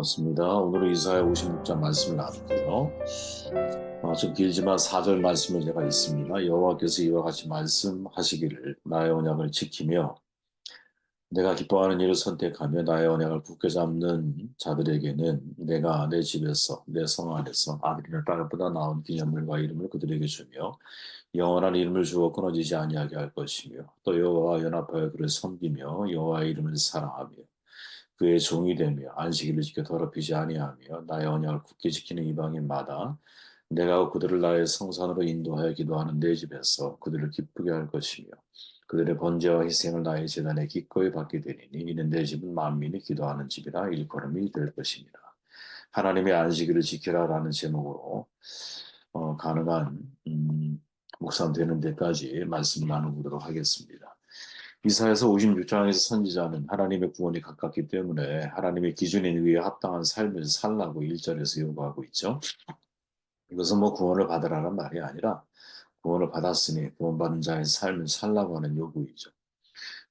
반갑습니다. 오늘은 이사야 56장 말씀을 나눌게요. 좀 길지만 4절 말씀을 제가 있습니다. 여호와께서 이와 같이 말씀하시기를 나의 언약을 지키며 내가 기뻐하는 일을 선택하며 나의 언약을 굳게 잡는 자들에게는 내가 내 집에서 내 성 안에서 아들이나 딸보다 나은 기념물과 이름을 그들에게 주며 영원한 이름을 주어 끊어지지 아니하게 할 것이며 또 여호와와 연합하여 그를 섬기며 여호와의 이름을 사랑하며 그의 종이 되며 안식일을 지켜 더럽히지 아니하며 나의 언약을 굳게 지키는 이방인마다 내가 그들을 나의 성산으로 인도하여 기도하는 내 집에서 그들을 기쁘게 할 것이며 그들의 번제와 희생을 나의 제단에 기꺼이 받게 되리니 이는 내 집은 만민이 기도하는 집이라 일컬음이 될 것입니다. 하나님의 안식일을 지키라라는 제목으로 가능한 묵상 되는 데까지 말씀 나눠보도록 하겠습니다. 이사야서 56장에서 선지자는 하나님의 구원이 가깝기 때문에 하나님의 기준에 의해 합당한 삶을 살라고 1절에서 요구하고 있죠. 이것은 뭐 구원을 받으라는 말이 아니라 구원을 받았으니 구원받은 자의 삶을 살라고 하는 요구이죠.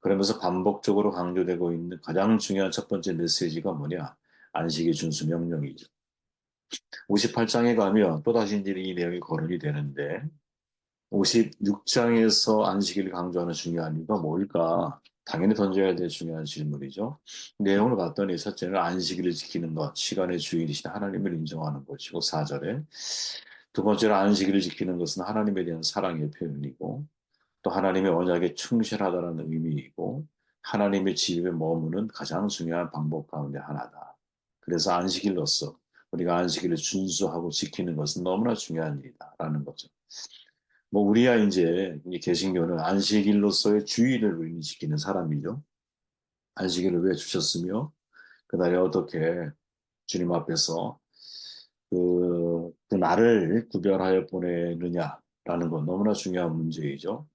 그러면서 반복적으로 강조되고 있는 가장 중요한 첫 번째 메시지가 뭐냐? 안식의 준수 명령이죠. 58장에 가면 또다시 이제 이 내용이 거론이 되는데 56장에서 안식일을 강조하는 중요한 이유가 뭘까? 당연히 던져야 될 중요한 질문이죠. 내용을 봤더니 첫째는 안식일을 지키는 것, 시간의 주인이신 하나님을 인정하는 것이고 4절에 두 번째로 안식일을 지키는 것은 하나님에 대한 사랑의 표현이고 또 하나님의 언약에 충실하다는 의미이고 하나님의 집에 머무는 가장 중요한 방법 가운데 하나다. 그래서 안식일로서 우리가 안식일을 준수하고 지키는 것은 너무나 중요한 일이다라는 거죠. 뭐 우리야 이제 이 개신교는 안식일로서의 주의를 우리는 지키는 사람이죠. 안식일을 왜 주셨으며 그날에 어떻게 주님 앞에서 그 날을 구별하여 보내느냐라는 건 너무나 중요한 문제이죠.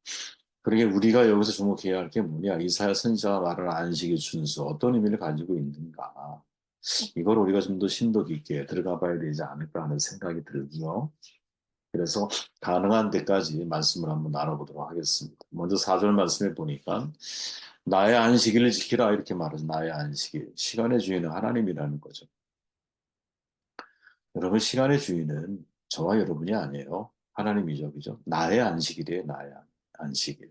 그러게 우리가 여기서 주목해야 할 게 뭐냐? 이사야 선지자가 말하는 안식의 준수 어떤 의미를 가지고 있는가? 이걸 우리가 좀 더 심도 깊게 들어가 봐야 되지 않을까 하는 생각이 들고요. 그래서 가능한 데까지 말씀을 한번 나눠보도록 하겠습니다. 먼저 4절 말씀에 보니까 나의 안식일을 지키라 이렇게 말해서 나의 안식일, 시간의 주인은 하나님이라는 거죠. 여러분 시간의 주인은 저와 여러분이 아니에요. 하나님이죠, 그죠? 나의 안식일이에요, 나의 안식일.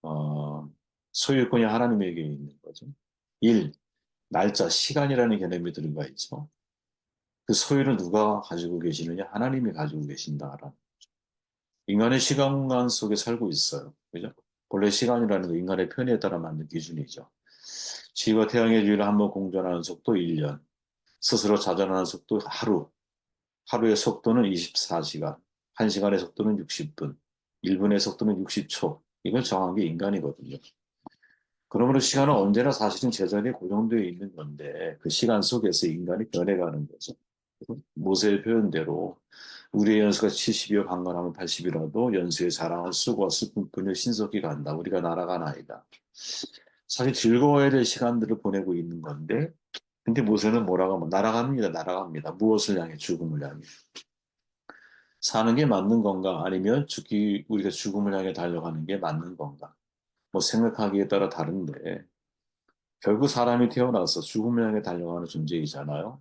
어, 소유권이 하나님에게 있는 거죠. 일, 날짜, 시간이라는 개념이 들어가 있죠. 그 소유를 누가 가지고 계시느냐? 하나님이 가지고 계신다라는. 인간의 시간관 속에 살고 있어요. 그죠? 본래 시간이라는 거 인간의 편의에 따라 만든 기준이죠. 지구와 태양의 주위를 한번 공전하는 속도 1년, 스스로 자전하는 속도 하루, 하루의 속도는 24시간, 1시간의 속도는 60분, 1분의 속도는 60초. 이걸 정한 게 인간이거든요. 그러므로 시간은 언제나 사실은 제자리에 고정되어 있는 건데 그 시간 속에서 인간이 변해가는 거죠. 모세의 표현대로 우리의 연수가 70이요 강건하면 80이라도 연수의 자랑을 쓰고 슬픔뿐이 신속히 간다. 우리가 날아가나이다. 사실 즐거워야 될 시간들을 보내고 있는 건데 근데 모세는 뭐라고 하면 날아갑니다. 날아갑니다. 무엇을 향해? 죽음을 향해. 사는 게 맞는 건가? 아니면 우리가 죽음을 향해 달려가는 게 맞는 건가? 뭐 생각하기에 따라 다른데 결국 사람이 태어나서 죽음을 향해 달려가는 존재이잖아요.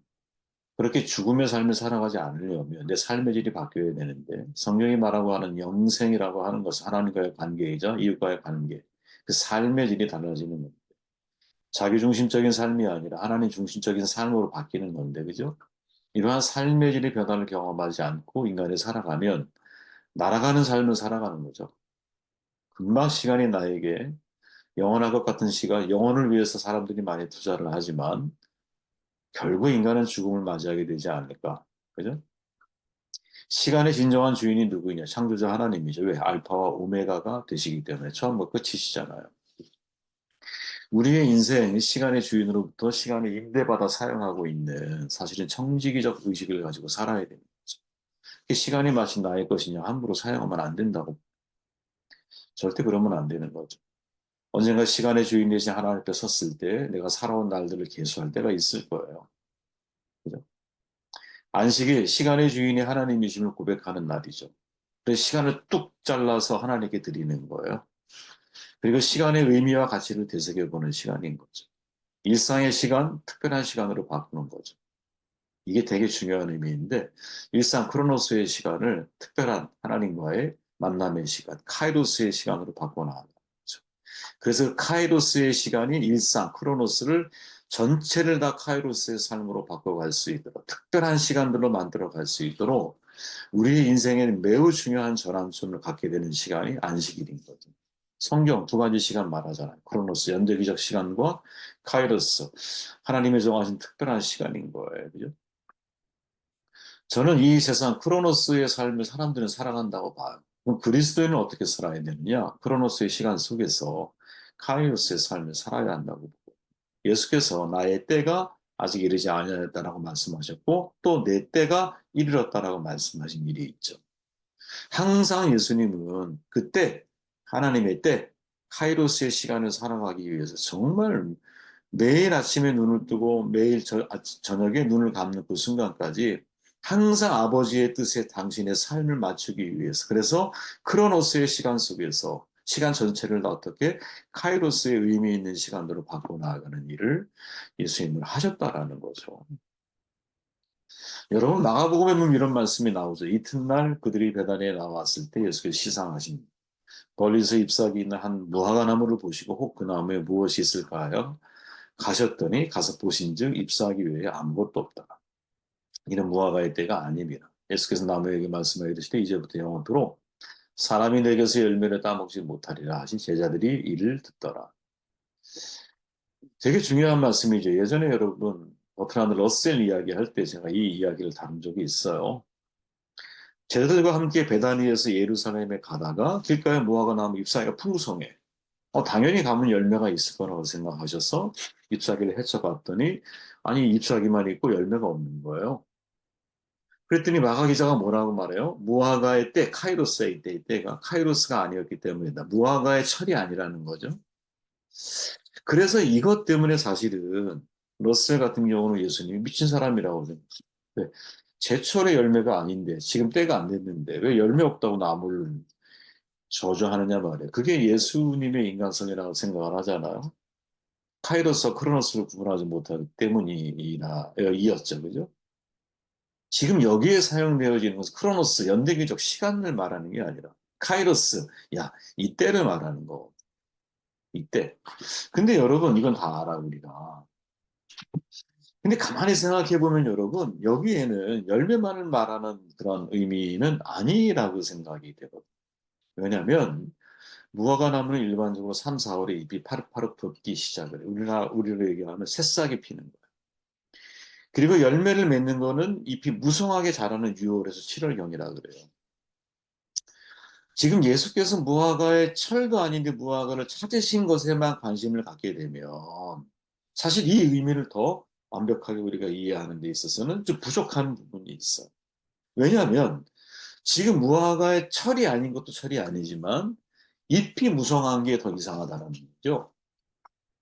그렇게 죽음의 삶을 살아가지 않으려면 내 삶의 질이 바뀌어야 되는데 성경이 말하고 하는 영생이라고 하는 것은 하나님과의 관계이자 이웃과의 관계, 그 삶의 질이 달라지는 겁니다. 자기중심적인 삶이 아니라 하나님 중심적인 삶으로 바뀌는 건데, 그죠? 이러한 삶의 질의 변화를 경험하지 않고 인간이 살아가면 날아가는 삶을 살아가는 거죠. 금방 시간이 나에게 영원할 것 같은 시간, 영혼을 위해서 사람들이 많이 투자를 하지만 결국 인간은 죽음을 맞이하게 되지 않을까. 그죠? 시간의 진정한 주인이 누구냐? 창조자 하나님이죠. 왜? 알파와 오메가가 되시기 때문에 처음과 끝이시잖아요. 우리의 인생, 시간의 주인으로부터 시간을 임대받아 사용하고 있는 사실은 청지기적 의식을 가지고 살아야 됩니다. 시간이 마치 나의 것이냐? 함부로 사용하면 안 된다고. 절대 그러면 안 되는 거죠. 언젠가 시간의 주인 대신 하나님 앞에 섰을 때 내가 살아온 날들을 계수할 때가 있을 거예요. 그죠? 안식일, 시간의 주인이 하나님이심을 고백하는 날이죠. 그래서 시간을 뚝 잘라서 하나님께 드리는 거예요. 그리고 시간의 의미와 가치를 되새겨보는 시간인 거죠. 일상의 시간, 특별한 시간으로 바꾸는 거죠. 이게 되게 중요한 의미인데, 일상 크로노스의 시간을 특별한 하나님과의 만남의 시간, 카이로스의 시간으로 바꿔나가는 거죠. 그래서 카이로스의 시간이 일상 크로노스를 전체를 다 카이로스의 삶으로 바꿔갈 수 있도록, 특별한 시간들로 만들어 갈 수 있도록 우리 인생에는 매우 중요한 전환점을 갖게 되는 시간이 안식일인 거죠. 성경 두 가지 시간 말하잖아요. 크로노스, 연대기적 시간과 카이로스, 하나님의 정하신 특별한 시간인 거예요. 그죠? 저는 이 세상 크로노스의 삶을 사람들은 살아간다고 봐요. 그럼 그리스도인은 어떻게 살아야 되느냐? 크로노스의 시간 속에서 카이로스의 삶을 살아야 한다고 보고, 예수께서 나의 때가 아직 이르지 아니하였다라고 말씀하셨고, 또 내 때가 이르렀다라고 말씀하신 일이 있죠. 항상 예수님은 그때 하나님의 때 카이로스의 시간을 살아가기 위해서 정말 매일 아침에 눈을 뜨고 매일 저녁에 눈을 감는 그 순간까지 항상 아버지의 뜻에 당신의 삶을 맞추기 위해서, 그래서 크로노스의 시간 속에서 시간 전체를 다 어떻게 카이로스의 의미 있는 시간으로 바꿔 나가는 일을 예수님을 하셨다라는 거죠. 여러분, 마가복음에 보면 이런 말씀이 나오죠. 이튿날 그들이 베다니에 나왔을 때 예수께서 시상하신 멀리서 잎사귀 있는 한 무화과 나무를 보시고 혹 그 나무에 무엇이 있을까요? 가셨더니 가서 보신즉 잎사귀 외에 아무것도 없다. 이는 무화과의 때가 아닙니다. 예수께서 나무에게 말씀하여 이르시되 이제부터 영원토록 사람이 내게서 열매를 따먹지 못하리라 하신 제자들이 이를 듣더라. 되게 중요한 말씀이죠. 예전에 여러분 버트란드 러셀 이야기 할 때 제가 이 이야기를 다룬 적이 있어요. 제자들과 함께 베다니에서 예루살렘에 가다가 길가에 무화과 나무 잎사귀가 풍성해. 당연히 가면 열매가 있을 거라고 생각하셔서 잎사귀를 헤쳐봤더니 아니 잎사귀만 있고 열매가 없는 거예요. 그랬더니 마가 기자가 뭐라고 말해요? 무화과의 때, 카이로스의 때, 이때가 카이로스가 아니었기 때문이다. 무화과의 철이 아니라는 거죠. 그래서 이것 때문에 사실은 러셀 같은 경우는 예수님이 미친 사람이라고 생각해요. 제철의 열매가 아닌데 지금 때가 안 됐는데 왜 열매 없다고 나무를 저주하느냐 말이에요. 그게 예수님의 인간성이라고 생각을 하잖아요. 카이로스와 크로노스를 구분하지 못하기 때문이라 이었죠. 그죠? 지금 여기에 사용되어지는 것은 크로노스, 연대기적 시간을 말하는 게 아니라 카이로스, 야, 이때를 말하는 거. 이때. 근데 여러분, 이건 다 알아, 우리가. 근데 가만히 생각해 보면 여러분, 여기에는 열매만을 말하는 그런 의미는 아니라고 생각이 되거든요. 왜냐하면 무화과 나무는 일반적으로 3, 4월에 잎이 파릇파릇 돋기 시작을 해요. 우리로 얘기하면 새싹이 피는 거예요. 그리고 열매를 맺는 거는 잎이 무성하게 자라는 6월에서 7월경이라 그래요. 지금 예수께서 무화과의 철도 아닌데 무화과를 찾으신 것에만 관심을 갖게 되면 사실 이 의미를 더 완벽하게 우리가 이해하는 데 있어서는 좀 부족한 부분이 있어요. 왜냐하면 지금 무화과의 철이 아닌 것도 철이 아니지만 잎이 무성한 게 더 이상하다는 거죠.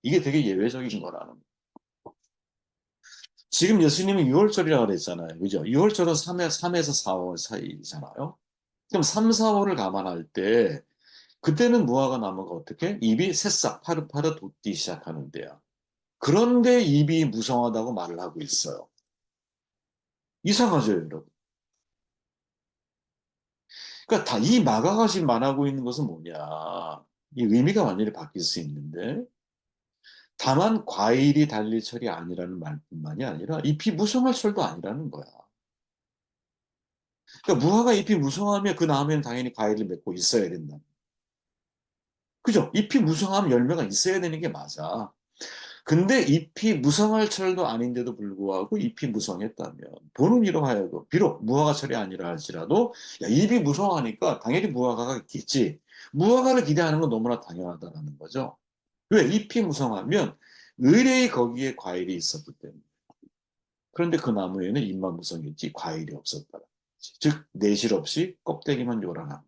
이게 되게 예외적인 거라는 거예요. 지금 예수님이 6월절이라고 그랬잖아요. 그죠? 6월절은 3에서 4월 사이잖아요. 그럼 3, 4월을 감안할 때 그때는 무화과 나무가 어떻게? 잎이 새싹 파릇파릇 돋기 시작하는데요. 그런데 잎이 무성하다고 말을 하고 있어요. 이상하죠, 여러분? 그러니까 다 이 마가가 지금 말하고 있는 것은 뭐냐? 이 의미가 완전히 바뀔 수 있는데 다만 과일이 달릴 철이 아니라는 말뿐만이 아니라 잎이 무성할 철도 아니라는 거야. 그러니까 무화과 잎이 무성하면 그 다음에는 당연히 과일을 맺고 있어야 된다. 그죠? 잎이 무성하면 열매가 있어야 되는 게 맞아. 근데 잎이 무성할 철도 아닌데도 불구하고 잎이 무성했다면 보는 이로 하여금 비록 무화과 철이 아니라 할지라도 야, 잎이 무성하니까 당연히 무화과가 있겠지. 무화과를 기대하는 건 너무나 당연하다는 거죠. 왜? 잎이 무성하면 의뢰이 거기에 과일이 있었기 때문에. 그런데 그 나무에는 잎만 무성했지 과일이 없었다. 즉 내실 없이 껍데기만 요란한 거.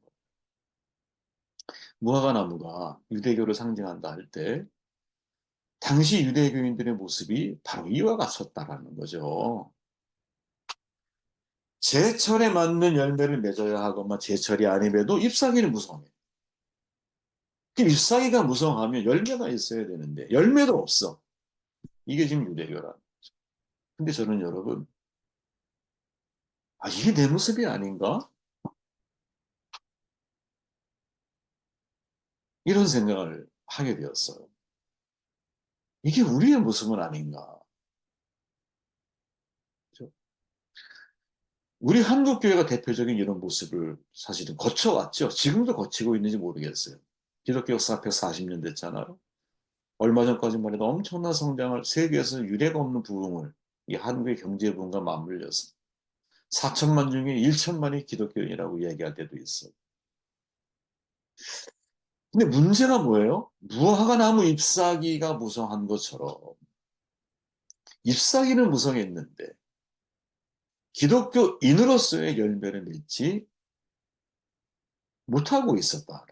무화과 나무가 유대교를 상징한다 할 때 당시 유대교인들의 모습이 바로 이와 같았다라는 거죠. 제철에 맞는 열매를 맺어야 하거나 제철이 아님에도 잎사귀는 무성해. 그 잎사귀가 무성하면 열매가 있어야 되는데 열매도 없어. 이게 지금 유대교라는 거죠. 근데 저는 여러분, 이게 내 모습이 아닌가? 이런 생각을 하게 되었어요. 이게 우리의 모습은 아닌가? 그죠? 우리 한국 교회가 대표적인 이런 모습을 사실은 거쳐왔죠. 지금도 거치고 있는지 모르겠어요. 기독교 역사 앞에 40년 됐잖아요. 얼마 전까지만 해도 엄청난 성장을, 세계에서 유례가 없는 부흥을 이 한국의 경제 부흥과 맞물려서 4천만 중에 1천만이 기독교인이라고 이야기할 때도 있어요. 근데 문제가 뭐예요? 무화과 나무 잎사귀가 무성한 것처럼 잎사귀는 무성했는데 기독교인으로서의 열매를 맺지 못하고 있었다.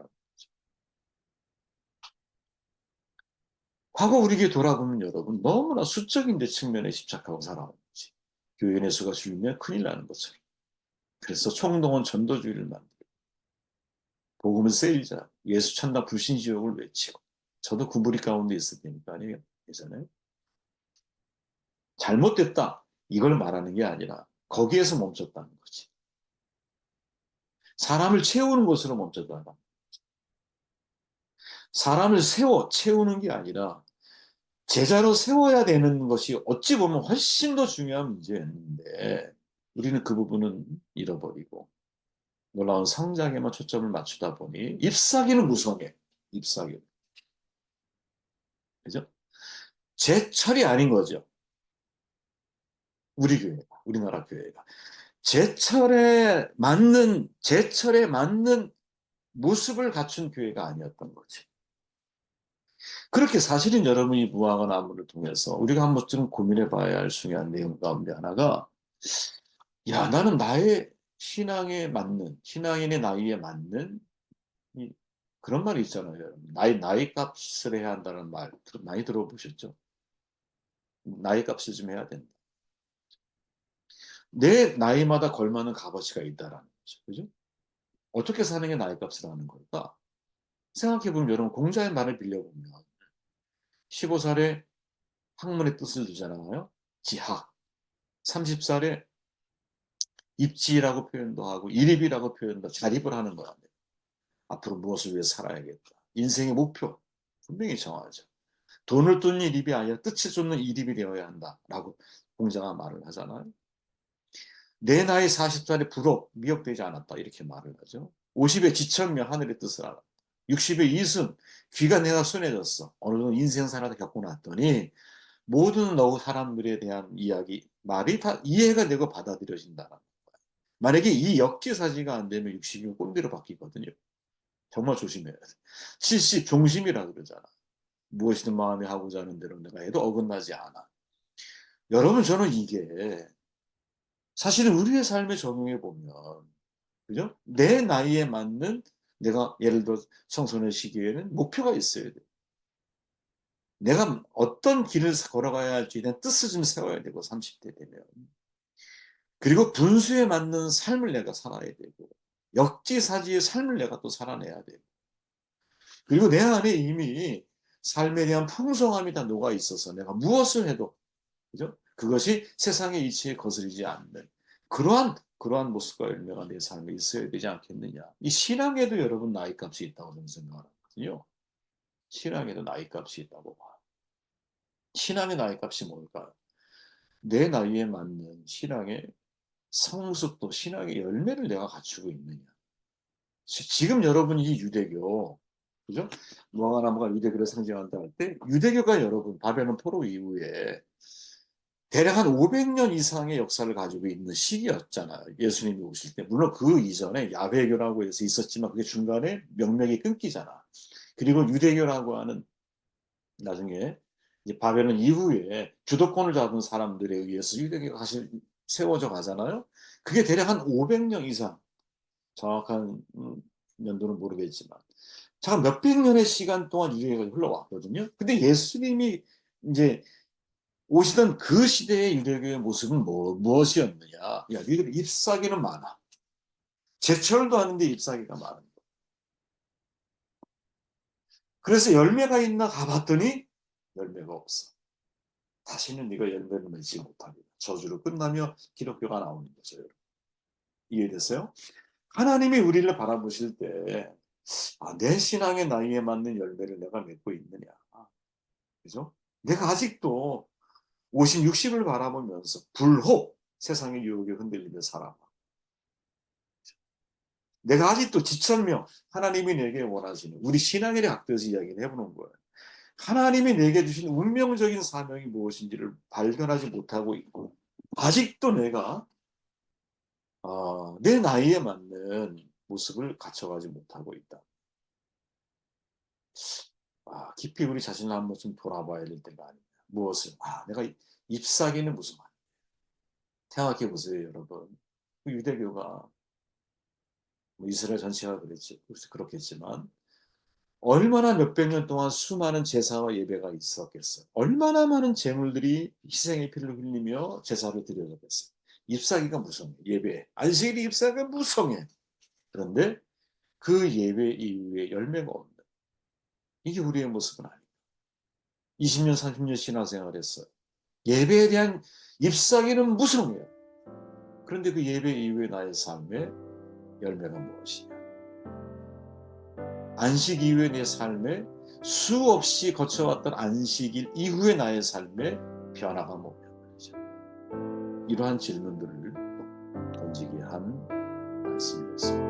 과거 우리에게 돌아보면 여러분 너무나 수적인 데 측면에 집착하고 살아온 거지. 교인의 수가 줄면 큰일 나는 것처럼. 그래서 총동원 전도주의를 만들고 복음을 세일자 예수 천당 불신지옥을 외치고 저도 그 무리 가운데 있을 테니까 아니에요. 예전에 잘못됐다 이걸 말하는 게 아니라 거기에서 멈췄다는 거지. 사람을 채우는 것으로 멈췄다가 사람을 채우는 게 아니라 제자로 세워야 되는 것이 어찌 보면 훨씬 더 중요한 문제였는데 우리는 그 부분은 잃어버리고 놀라운 성장에만 초점을 맞추다 보니 잎사귀는 무성해. 잎사귀. 그죠? 제철이 아닌 거죠. 우리 교회가, 우리나라 교회가. 제철에 맞는 모습을 갖춘 교회가 아니었던 거지. 그렇게 사실은 여러분이 무화과 나무를 통해서 우리가 한 번쯤 고민해 봐야 할 중요한 내용 가운데 하나가 야, 나는 나의 신앙인의 나이에 맞는 이, 그런 말이 있잖아요. 여러분. 나이 값을 해야 한다는 말 많이 들어보셨죠? 나이 값을 좀 해야 된다. 내 나이마다 걸맞는 값어치가 있다라는 거죠. 그죠? 어떻게 사는 게 나이 값을 하는 걸까? 생각해보면 여러분 공자의 말을 빌려보면 15살에 학문의 뜻을 두잖아요. 지학. 30살에 입지라고 표현도 하고 일입이라고 표현도 자립을 하는 거야. 앞으로 무엇을 위해 살아야겠다. 인생의 목표 분명히 정하죠. 돈을 쫓는 일입이 아니라 뜻을 쫓는 일입이 되어야 한다라고 공자가 말을 하잖아요. 내 나이 40살에 미혹되지 않았다 이렇게 말을 하죠. 50에 지천명 하늘의 뜻을 알아. 60에 이승 귀가 내가 순해졌어. 어느 정도 인생사를 겪고 났더니 모든 너 사람들에 대한 이야기 말이 다 이해가 되고 받아들여진다. 만약에 이 역지사지가 안 되면 60이면 꼰대로 바뀌거든요. 정말 조심해야 돼. 70 종심이라 그러잖아. 무엇이든 마음에 하고자 하는 대로 내가 해도 어긋나지 않아. 여러분 저는 이게 사실은 우리의 삶에 적용해 보면 그죠? 내 나이에 맞는 내가 예를 들어 청소년 시기에는 목표가 있어야 돼. 내가 어떤 길을 걸어가야 할지에 대한 뜻을 좀 세워야 되고 30대 되면 그리고 분수에 맞는 삶을 내가 살아야 되고 역지사지의 삶을 내가 또 살아내야 되고 그리고 내 안에 이미 삶에 대한 풍성함이 다 녹아 있어서 내가 무엇을 해도 그죠? 그것이 세상의 이치에 거스르지 않는 그러한 모습과 열매가 내 삶에 있어야 되지 않겠느냐. 이 신앙에도 여러분 나이값이 있다고 저는 생각하거든요. 신앙에도 나이값이 있다고 봐. 신앙의 나이값이 뭘까요? 내 나이에 맞는 신앙의 성숙도 신앙의 열매를 내가 갖추고 있느냐. 지금 여러분 이 유대교 그죠? 무화과 나무가 유대교를 상징한다 할 때 유대교가 여러분 바벨론 포로 이후에 대략 한 500년 이상의 역사를 가지고 있는 시기였잖아요. 예수님이 오실 때. 물론 그 이전에 야베교라고 해서 있었지만 그게 중간에 명맥이 끊기잖아. 그리고 유대교라고 하는 나중에 이제 바벨론 이후에 주도권을 잡은 사람들에 의해서 유대교가 다시 세워져 가잖아요. 그게 대략 한 500년 이상 정확한 연도는 모르겠지만 자 몇백 년의 시간 동안 유대교가 흘러왔거든요. 근데 예수님이 이제 오시던 그 시대의 유대교의 모습은 무엇이었느냐? 야, 너희들 잎사귀는 많아. 제철도 하는데 잎사귀가 많은 거. 그래서 열매가 있나 가봤더니 열매가 없어. 다시는 네가 열매를 맺지 못하리라. 저주로 끝나며 기독교가 나오는 거죠. 여러분. 이해되세요? 하나님이 우리를 바라보실 때, 아, 내 신앙의 나이에 맞는 열매를 내가 맺고 있느냐. 그죠? 내가 아직도 50, 60을 바라보면서 불호 세상의 유혹에 흔들리며 살아. 내가 아직도 지천명 하나님이 내게 원하시는 우리 신앙의 학교에서 이야기를 해보는 거예요. 하나님이 내게 주신 운명적인 사명이 무엇인지를 발견하지 못하고 있고 아직도 내가 내 나이에 맞는 모습을 갖춰가지 못하고 있다. 깊이 우리 자신을 한 번쯤 돌아봐야 될 때가 아니냐. 무엇을? 내가 잎사귀는 무슨 말? 생각해 보세요, 여러분. 유대교가 뭐 이스라엘 전체가 그랬지, 그렇겠지만 얼마나 몇백 년 동안 수많은 제사와 예배가 있었겠어요. 얼마나 많은 제물들이 희생의 피를 흘리며 제사를 드려졌겠어요. 잎사귀가 무성해. 예배. 안식일이 잎사귀가 무성해. 그런데 그 예배 이후에 열매가 없는. 이게 우리의 모습은 아니에요. 20년, 30년 신앙생활을 했어요. 예배에 대한 잎사귀는 무성해요. 그런데 그 예배 이후에 나의 삶의 열매가 무엇이냐? 안식 이후의 내 삶에 수없이 거쳐왔던 안식일 이후의 나의 삶의 변화가 뭐냐 말이죠. 이러한 질문들을 던지게 한 말씀이었습니다.